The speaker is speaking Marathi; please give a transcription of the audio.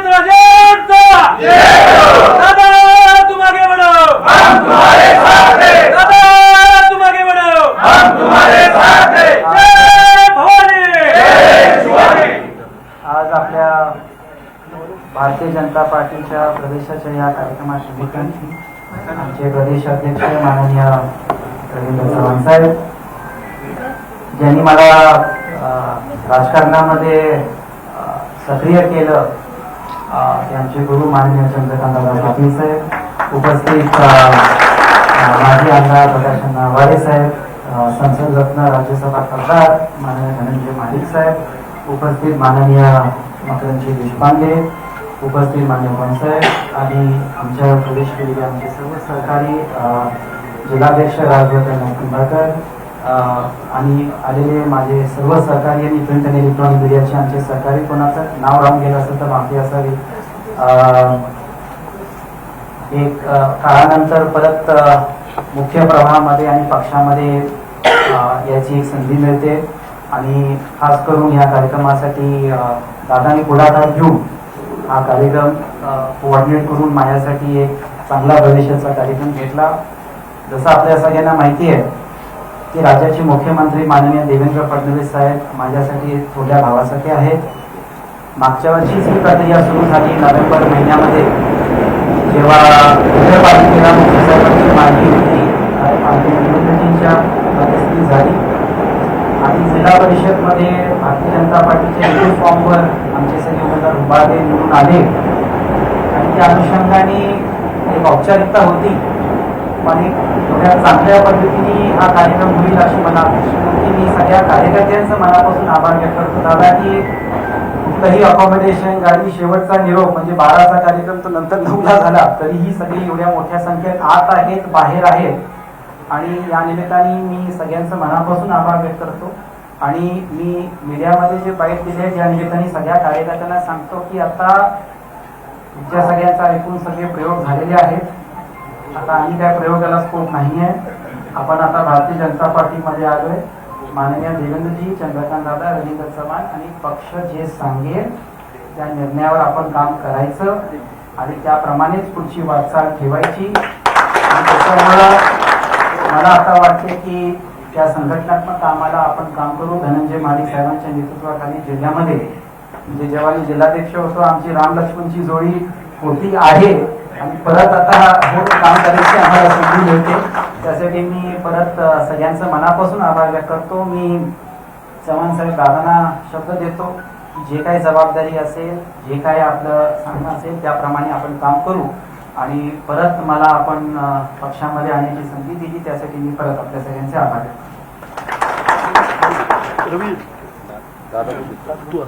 राजेंद्र दादा तुम आगे बढ़ो, हम तुम्हारे साथ हैं। दादा तुम आगे बढ़ो, हम तुम्हारे साथ हैं। जय भवानी, जय शिवाजी। आज आपल्या भारतीय जनता पार्टीच्या प्रदेशाच्या या कार्यक्रमाच्या निमित्ताने आमचे प्रदेश अध्यक्ष माननीय रवींद्र चव्हाण साहेब ज्यांनी मला राजकारणामध्ये सक्रिय केलं, ते आमचे गुरु माननीय चंद्रकांतदादा पाटील साहेब, उपस्थित माजी आमदार प्रकाशअण्णा आवारे साहेब, संसद रत्न राज्यसभा खासदार माननीय धनंजय महाडिक साहेब, उपस्थित माननीय मकरंदजी देशपांडे, उपस्थित माननीय साहेब आणि आमच्या प्रदेश केलेले आमचे सर्व सहकारी जिल्हाध्यक्ष राजवर्धन कुंभारकर आणि आलेले माझे सर्व सहकारी आणि प्रिंट आणि इलेक्ट्रॉनिक मीडियाचे आमचे सहकारी, कोणाचं नाव राहून गेलं असेल तर माफी असावी. एक काळानंतर परत मुख्य प्रवाहामध्ये आणि पक्षामध्ये याची एक संधी मिळते आणि खास करून या कार्यक्रमासाठी दादांनी पुढाकार घेऊन हा कार्यक्रम कोऑर्डिनेट करून माझ्यासाठी एक चांगला भविष्याचा कार्यक्रम घेतला. जसं आपल्या सगळ्यांना माहिती आहे की राज्याचे मुख्यमंत्री माननीय देवेंद्र फडणवीस साहेब माझ्यासाठी थोड्या भावासाठी आहेत. मागच्या वर्षीच ही प्रक्रिया सुरू झाली नोव्हेंबर महिन्यामध्ये, जेव्हा नगरपालिकेला मुख्य साहेबांची मागणी होती आणि निवडणुकीच्या परिस्थिती झाली आणि जिल्हा परिषदमध्ये भारतीय जनता पार्टीच्या एकूण फॉर्मवर आमचे सगळे उमेदवार उभारले निवडून आले आणि त्या अनुषंगाने एक औपचारिकता होती, पण एक थोड्या चांगल्या पद्धतीने हा कार्यक्रम होईल अशी मला अपेक्षा होती. मी सगळ्या कार्यकर्त्यांचं मनापासून आभार व्यक्त करतो दादा की कुठलंही अकॉमोडेशन, गाडी, शेवटचा निरोप म्हणजे 12चा कार्यक्रम तो नंतर 9ला झाला, तरीही सगळी एवढ्या मोठ्या संख्येत आत आहेत, बाहेर आहेत आणि या निमित्ताने मी सगळ्यांचं मनापासून आभार व्यक्त करतो. आणि मी मीडियामध्ये जे बाईट दिले त्या निमित्ताने सगळ्या कार्यकर्त्यांना सांगतो की आता तुमच्या सगळ्यांचा ऐकून सगळे प्रयोग झालेले आहेत, आता आणि काय प्रयोगाला स्कोप नाही आहे. आपण आता भारतीय जनता पार्टीमध्ये आलोय. माननीय देवेंद्रजी, चंद्रकांत दादा, रवींद्र चव्हाण आणि पक्ष जे सांगेल त्या निर्णयावर आपण काम करायचं आणि त्याप्रमाणेच पुढची वाटचाल ठेवायची. आणि त्याच्यामुळं मला आता वाटते की त्या संघटनात्मक कामाला आपण काम करू. धनंजय महाडिक साहेबांच्या नेतृत्वाखाली जिल्ह्यामध्ये म्हणजे जेव्हा मी जिल्हाध्यक्ष होतो आमची राम लक्ष्मणची जोडी होती आहे आणि परत आता हे काम करायची आम्हाला संधी मिळते. त्यासाठी मी परत सगळ्यांचं मनापासून आभार व्यक्त करतो. मी चव्हाण साहेब दादांना शब्द देतो की जे काही जबाबदारी असेल, जे काही आपलं सांगणं असेल त्याप्रमाणे आपण काम करू आणि परत मला आपण पक्षामध्ये आणण्याची संधी दिली त्यासाठी मी परत आपल्या सगळ्यांचे आभार व्यक्त करतो.